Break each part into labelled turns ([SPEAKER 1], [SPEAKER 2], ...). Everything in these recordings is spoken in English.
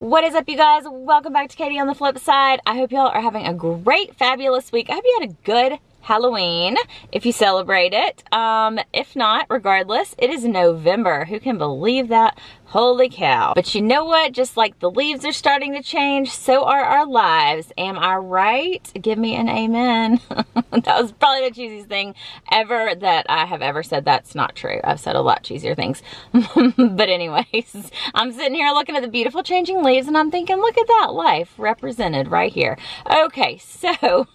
[SPEAKER 1] What is up, you guys? Welcome back to Katie on the Flip Side. I hope y'all are having a great, fabulous week. I hope you had a good Halloween, if you celebrate it. If not, regardless, it is November. Who can believe that? Holy cow. But you know what? Just like the leaves are starting to change, so are our lives. Am I right? Give me an amen. That was probably the cheesiest thing ever that I have ever said. That's not true. I've said a lot cheesier things. But anyways, I'm sitting here looking at the beautiful changing leaves and I'm thinking, look at that, life represented right here. Okay, so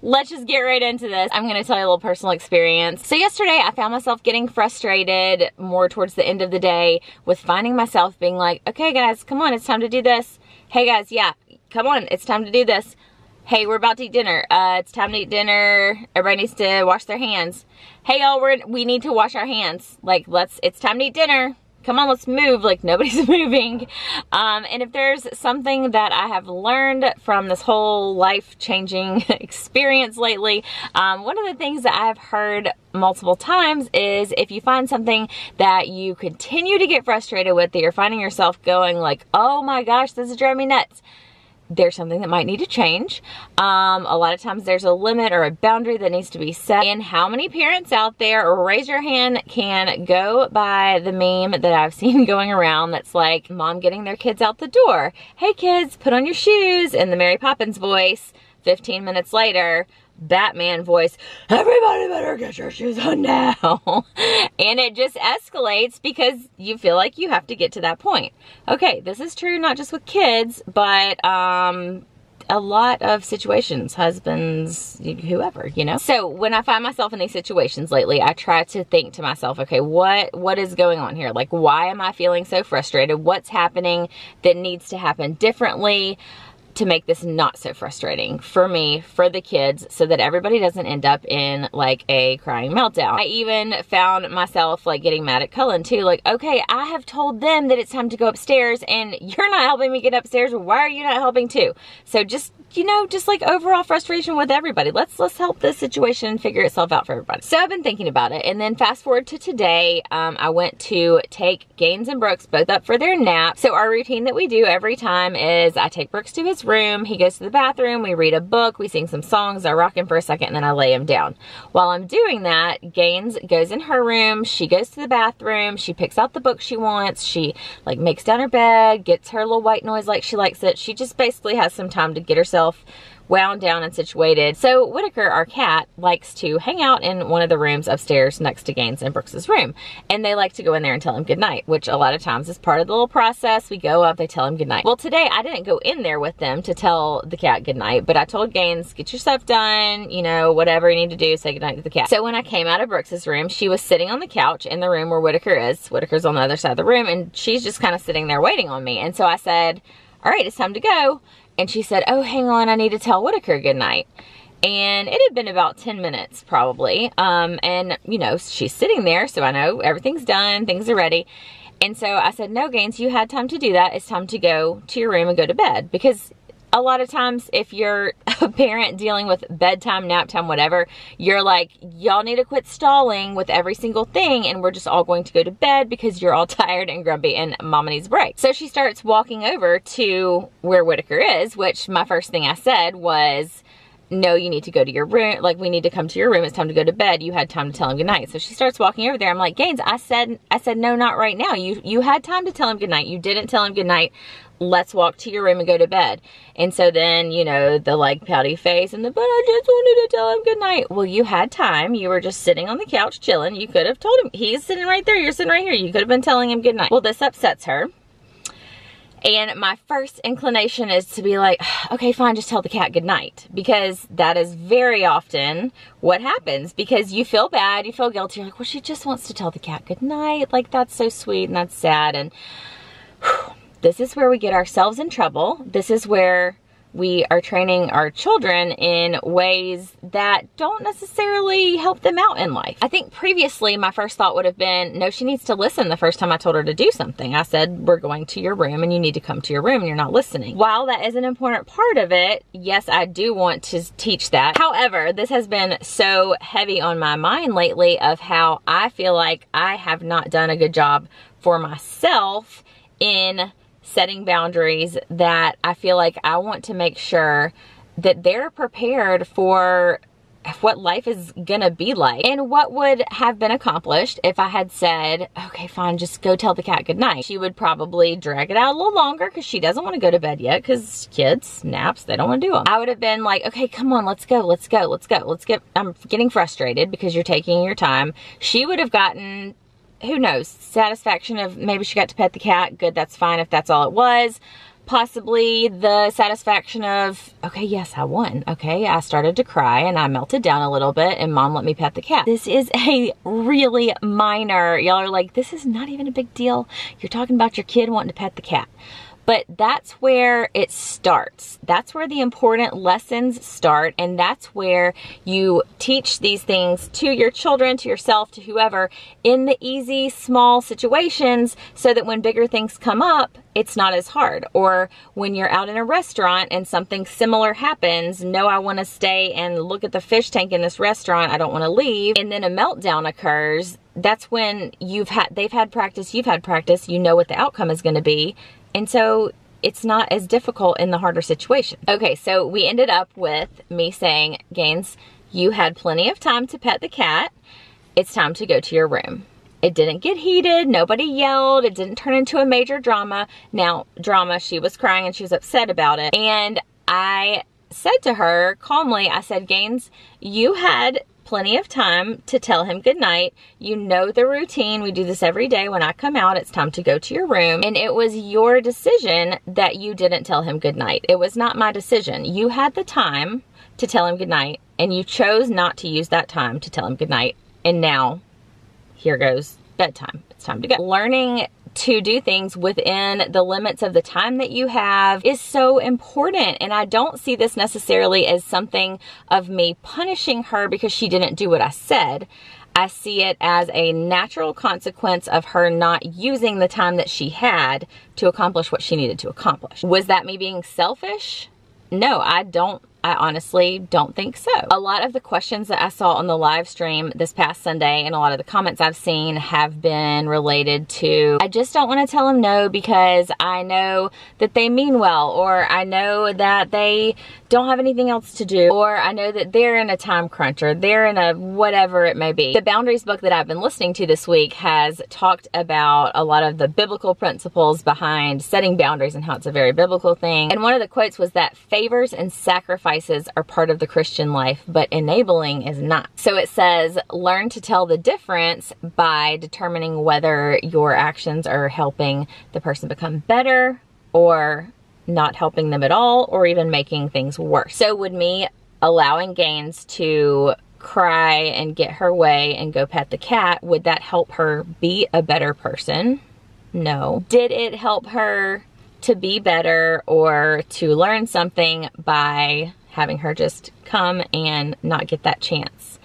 [SPEAKER 1] let's just get right into this. I'm going to tell you a little personal experience. So yesterday I found myself getting frustrated more towards the end of the day with finding myself being like, okay guys, come on, it's time to do this. Hey guys, yeah, come on, it's time to do this. Hey, we're about to eat dinner. It's time to eat dinner. Everybody needs to wash their hands. Hey y'all, we need to wash our hands. Like, it's time to eat dinner. Come on, let's move. Like, nobody's moving. And if there's something that I have learned from this whole life-changing experience lately, one of the things that I've heard multiple times is if you find something that you continue to get frustrated with, that you're finding yourself going like, oh my gosh, this is driving me nuts, there's something that might need to change. A lot of times there's a limit or a boundary that needs to be set. And how many parents out there, or raise your hand, can go by the meme that I've seen going around that's like mom getting their kids out the door. Hey kids, put on your shoes, in the Mary Poppins voice. 15 minutes later, Batman voice, everybody better get your shoes on now. And it just escalates because you feel like you have to get to that point. Okay, this is true not just with kids, but a lot of situations, husbands, whoever, you know. So when I find myself in these situations lately, I try to think to myself, okay, what is going on here? Like, why am I feeling so frustrated? What's happening that needs to happen differently to make this not so frustrating for me, for the kids, so that everybody doesn't end up in like a crying meltdown. I even found myself like getting mad at Cullen too. Like, okay, I have told them that it's time to go upstairs and you're not helping me get upstairs. Why are you not helping too? So just, you know, just like overall frustration with everybody. Let's help this situation figure itself out for everybody. So I've been thinking about it, and then fast forward to today, I went to take Gaines and Brooks both up for their nap. So our routine that we do every time is I take Brooks to his room, he goes to the bathroom, we read a book, we sing some songs, I rock him for a second, and then I lay him down. While I'm doing that, Gaines goes in her room, she goes to the bathroom, she picks out the book she wants, she like makes down her bed, gets her little white noise like she likes it. She just basically has some time to get herself wound down and situated. So Whitaker, our cat, likes to hang out in one of the rooms upstairs next to Gaines and Brooks's room. And they like to go in there and tell him goodnight, which a lot of times is part of the little process. We go up, they tell him goodnight. Well, today I didn't go in there with them to tell the cat goodnight, but I told Gaines, get your stuff done, you know, whatever you need to do, say goodnight to the cat. So when I came out of Brooks's room, she was sitting on the couch in the room where Whitaker is. Whitaker's on the other side of the room, and she's just kind of sitting there waiting on me. And so I said, all right, it's time to go. And she said, oh, hang on, I need to tell Whitaker goodnight. And it had been about 10 minutes probably. And, you know, she's sitting there, so I know everything's done, things are ready. And so I said, no, Gaines, you had time to do that. It's time to go to your room and go to bed. Because a lot of times if you're a parent dealing with bedtime, nap time, whatever, you're like, y'all need to quit stalling with every single thing and we're just all going to go to bed because you're all tired and grumpy and mama needs a break. So she starts walking over to where Whitaker is, which my first thing I said was, no, you need to go to your room. Like, we need to come to your room. It's time to go to bed. You had time to tell him goodnight. So she starts walking over there. I'm like, Gaines, I said, no, not right now. You had time to tell him goodnight. You didn't tell him goodnight. Let's walk to your room and go to bed. And so then, you know, the like pouty face and but I just wanted to tell him goodnight. Well, you had time. You were just sitting on the couch chilling. You could have told him. He's sitting right there. You're sitting right here. You could have been telling him goodnight. Well, this upsets her. And my first inclination is to be like, okay, fine, just tell the cat goodnight. Because that is very often what happens. Because you feel bad, you feel guilty. You're like, well, she just wants to tell the cat goodnight. Like, that's so sweet and that's sad. And whew, this is where we get ourselves in trouble. This is where we are training our children in ways that don't necessarily help them out in life. I think previously my first thought would have been, no, she needs to listen the first time I told her to do something. I said, we're going to your room and you need to come to your room and you're not listening. While that is an important part of it, yes, I do want to teach that. However, this has been so heavy on my mind lately of how I feel like I have not done a good job for myself in setting boundaries that I feel like I want to make sure that they're prepared for what life is gonna be like and what would have been accomplished if I had said, okay, fine, just go tell the cat goodnight. She would probably drag it out a little longer because she doesn't want to go to bed yet, because kids, naps, they don't want to do them. I would have been like, okay, come on, let's go. I'm getting frustrated because you're taking your time. She would have gotten, who knows, satisfaction of maybe she got to pet the cat. Good, that's fine if that's all it was. Possibly the satisfaction of, okay, yes, I won. Okay, I started to cry and I melted down a little bit and mom let me pet the cat. This is a really minor, y'all are like, this is not even a big deal. You're talking about your kid wanting to pet the cat. But that's where it starts. That's where the important lessons start. And that's where you teach these things to your children, to yourself, to whoever, in the easy, small situations, so that when bigger things come up, it's not as hard. Or when you're out in a restaurant and something similar happens, no, I want to stay and look at the fish tank in this restaurant, I don't want to leave, and then a meltdown occurs. That's when they've had practice, you've had practice, you know what the outcome is going to be. And so it's not as difficult in the harder situation. Okay, so we ended up with me saying, Gaines, you had plenty of time to pet the cat. It's time to go to your room. It didn't get heated. Nobody yelled. It didn't turn into a major drama. Now, drama, she was crying and she was upset about it. And I said to her calmly, I said, Gaines, you had plenty of time to tell him goodnight. You know the routine. We do this every day. When I come out, it's time to go to your room. And it was your decision that you didn't tell him goodnight. It was not my decision. You had the time to tell him goodnight and you chose not to use that time to tell him goodnight. And now here goes bedtime. It's time to go. Learning to do things within the limits of the time that you have is so important. And I don't see this necessarily as something of me punishing her because she didn't do what I said. I see it as a natural consequence of her not using the time that she had to accomplish what she needed to accomplish. Was that me being selfish? No, I honestly don't think so. A lot of the questions that I saw on the live stream this past Sunday and a lot of the comments I've seen have been related to, I just don't want to tell them no because I know that they mean well, or I know that they don't have anything else to do, or I know that they're in a time crunch, or they're in a whatever it may be. The Boundaries book that I've been listening to this week has talked about a lot of the biblical principles behind setting boundaries and how it's a very biblical thing. And one of the quotes was that favors and sacrifices are part of the Christian life, but enabling is not. So it says, learn to tell the difference by determining whether your actions are helping the person become better or not helping them at all, or even making things worse. So would me allowing Gaines to cry and get her way and go pet the cat, would that help her be a better person? No. Did it help her to be better or to learn something by having her just come and not get that chance?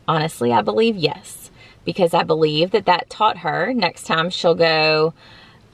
[SPEAKER 1] Honestly, I believe yes, because I believe that that taught her next time she'll go,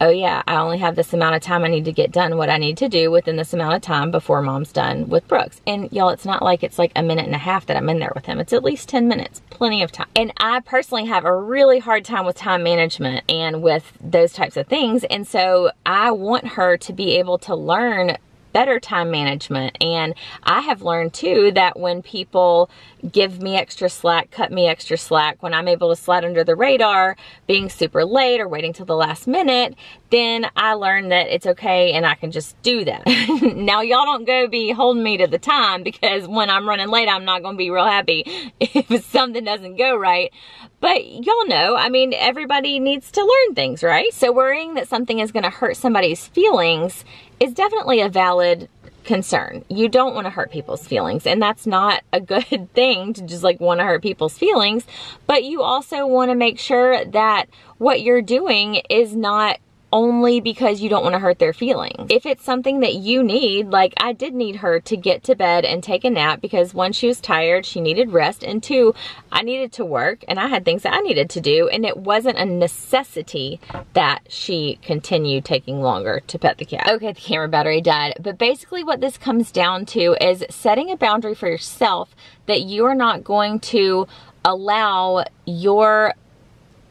[SPEAKER 1] oh yeah, I only have this amount of time. I need to get done what I need to do within this amount of time before mom's done with Brooks. And y'all, it's not like it's like a minute and a half that I'm in there with him. It's at least 10 minutes, plenty of time. And I personally have a really hard time with time management and with those types of things. And so I want her to be able to learn better time management. And I have learned too that when people give me extra slack, cut me extra slack, when I'm able to slide under the radar, being super late or waiting till the last minute, then I learn that it's okay and I can just do that. Now y'all don't go be holding me to the time, because when I'm running late, I'm not going to be real happy if something doesn't go right. But y'all know, I mean, everybody needs to learn things, right? So worrying that something is going to hurt somebody's feelings is definitely a valid concern. You don't want to hurt people's feelings, and that's not a good thing to just like want to hurt people's feelings, but you also want to make sure that what you're doing is not only because you don't want to hurt their feelings. If it's something that you need, like I did need her to get to bed and take a nap, because one, she was tired, she needed rest, and two, I needed to work and I had things that I needed to do, and it wasn't a necessity that she continued taking longer to pet the cat. Okay, the camera battery died, but basically what this comes down to is setting a boundary for yourself that you are not going to allow your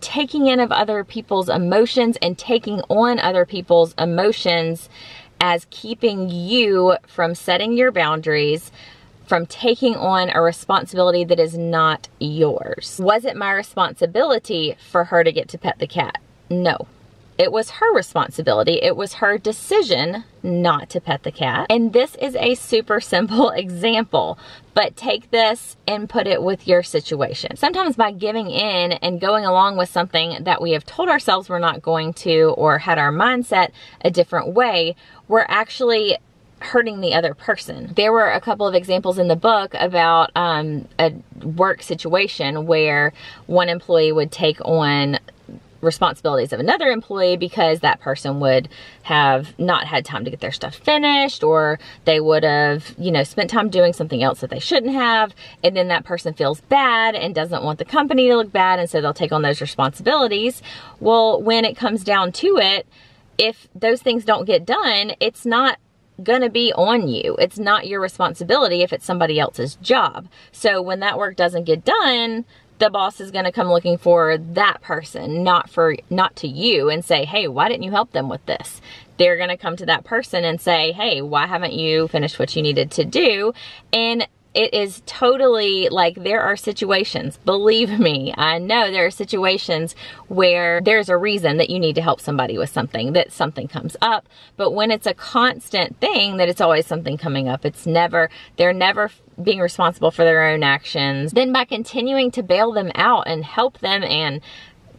[SPEAKER 1] taking in of other people's emotions and taking on other people's emotions as keeping you from setting your boundaries, from taking on a responsibility that is not yours. Was it my responsibility for her to get to pet the cat? No. It was her responsibility. It was her decision not to pet the cat. And this is a super simple example, but take this and put it with your situation. Sometimes by giving in and going along with something that we have told ourselves we're not going to, or had our mindset a different way, we're actually hurting the other person. There were a couple of examples in the book about a work situation where one employee would take on responsibilities of another employee because that person would have not had time to get their stuff finished, or they would have, you know, spent time doing something else that they shouldn't have, and then that person feels bad and doesn't want the company to look bad, and so they'll take on those responsibilities. Well, when it comes down to it, if those things don't get done, it's not gonna be on you. It's not your responsibility if it's somebody else's job. So when that work doesn't get done, the boss is going to come looking for that person, not to you, and say, hey, why didn't you help them with this? They're going to come to that person and say, hey, why haven't you finished what you needed to do? And it is totally like, there are situations, believe me, I know there are situations where there's a reason that you need to help somebody with something, that something comes up. But when it's a constant thing, that it's always something coming up, they're never being responsible for their own actions, then by continuing to bail them out and help them and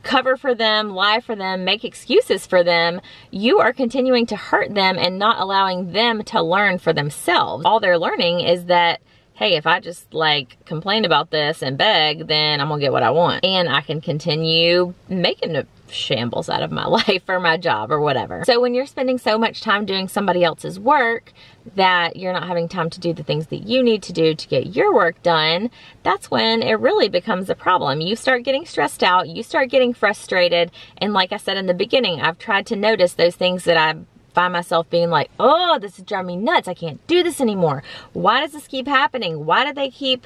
[SPEAKER 1] cover for them, lie for them, make excuses for them, you are continuing to hurt them and not allowing them to learn for themselves. All they're learning is that, hey, if I just like complain about this and beg, then I'm gonna get what I want. And I can continue making a shambles out of my life or my job or whatever. So when you're spending so much time doing somebody else's work that you're not having time to do the things that you need to do to get your work done, that's when it really becomes a problem. You start getting stressed out, you start getting frustrated. And like I said in the beginning, I've tried to notice those things that I find myself being like, oh, this is driving me nuts. I can't do this anymore. Why does this keep happening? Why do they keep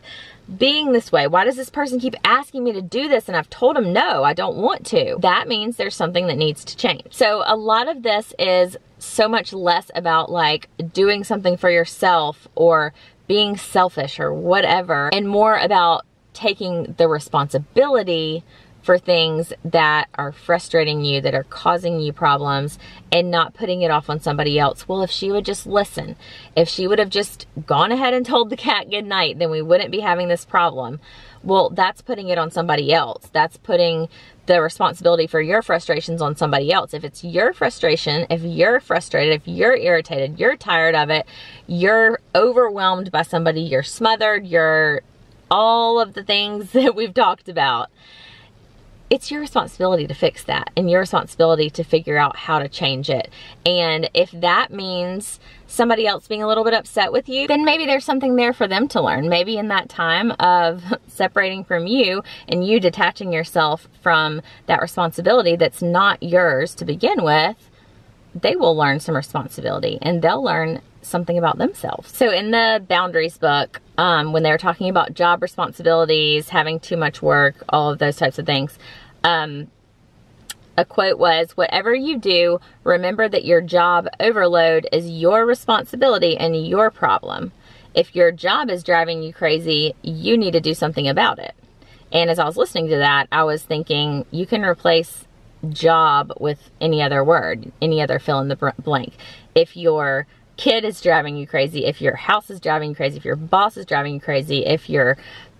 [SPEAKER 1] being this way? Why does this person keep asking me to do this? And I've told them, no, I don't want to. That means there's something that needs to change. So a lot of this is so much less about like doing something for yourself or being selfish or whatever, and more about taking the responsibility for things that are frustrating you, that are causing you problems, and not putting it off on somebody else. Well, if she would just listen, if she would have just gone ahead and told the cat good night, then we wouldn't be having this problem. Well, that's putting it on somebody else. That's putting the responsibility for your frustrations on somebody else. If it's your frustration, if you're frustrated, if you're irritated, you're tired of it, you're overwhelmed by somebody, you're smothered, you're all of the things that we've talked about, it's your responsibility to fix that and your responsibility to figure out how to change it. And if that means somebody else being a little bit upset with you, then maybe there's something there for them to learn. Maybe in that time of separating from you and you detaching yourself from that responsibility that's not yours to begin with, they will learn some responsibility and they'll learn something about themselves. So in the boundaries book, when they were talking about job responsibilities, having too much work, all of those types of things, a quote was, whatever you do, remember that your job overload is your responsibility and your problem. If your job is driving you crazy, you need to do something about it. And as I was listening to that, I was thinking, you can replace job with any other word, any other fill in the blank. If your kid is driving you crazy, if your house is driving you crazy, if your boss is driving you crazy, if your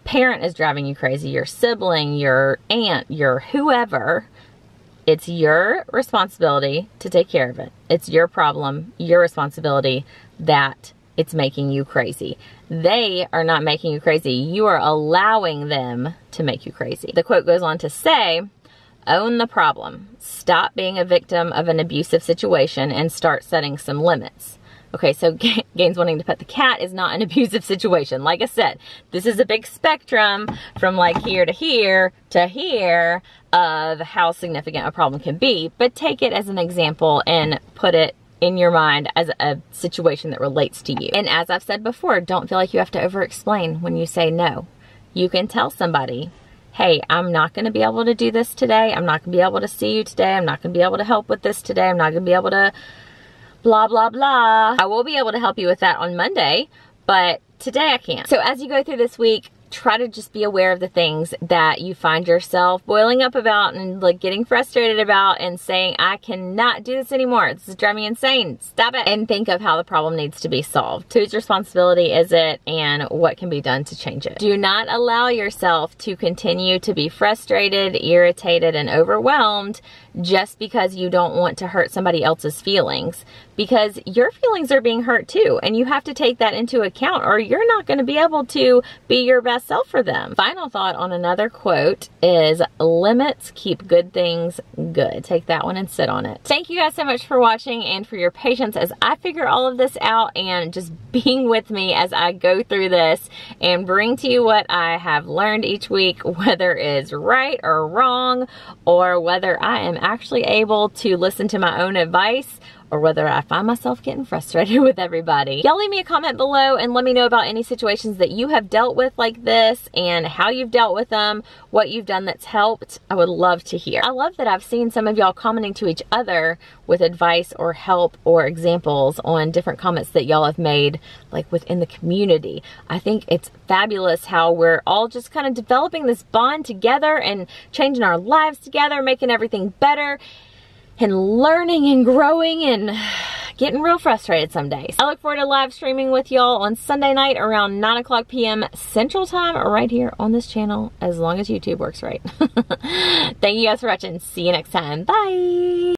[SPEAKER 1] parent is driving you crazy, your sibling, your aunt, your whoever, it's your responsibility to take care of it. It's your problem, your responsibility that it's making you crazy. They are not making you crazy. You are allowing them to make you crazy. The quote goes on to say, own the problem. Stop being a victim of an abusive situation and start setting some limits. Okay, so Gaines wanting to pet the cat is not an abusive situation. Like I said, this is a big spectrum from like here to here of how significant a problem can be. But take it as an example and put it in your mind as a situation that relates to you. And as I've said before, don't feel like you have to over-explain when you say no. You can tell somebody, hey, I'm not going to be able to do this today. I'm not going to be able to see you today. I'm not going to be able to help with this today. I'm not going to be able to blah, blah, blah. I will be able to help you with that on Monday, but today I can't. So as you go through this week, try to just be aware of the things that you find yourself boiling up about and like getting frustrated about and saying, I cannot do this anymore. This is driving me insane. Stop it. And think of how the problem needs to be solved. Whose responsibility is it and what can be done to change it? Do not allow yourself to continue to be frustrated, irritated, and overwhelmed just because you don't want to hurt somebody else's feelings, because your feelings are being hurt too, and you have to take that into account or you're not going to be able to be your best self for them. Final thought on another quote is, limits keep good things good. Take that one and sit on it. Thank you guys so much for watching and for your patience as I figure all of this out and just being with me as I go through this and bring to you what I have learned each week, whether it's right or wrong, or whether I am actually able to listen to my own advice, or whether I find myself getting frustrated with everybody. Y'all leave me a comment below and let me know about any situations that you have dealt with like this and how you've dealt with them, what you've done that's helped. I would love to hear. I love that I've seen some of y'all commenting to each other with advice or help or examples on different comments that y'all have made like within the community. I think it's fabulous how we're all just kind of developing this bond together and changing our lives together, making everything better, and learning and growing and getting real frustrated some days. I look forward to live streaming with y'all on Sunday night around 9 o'clock p.m. Central Time right here on this channel, as long as YouTube works right. Thank you guys for watching. See you next time. Bye.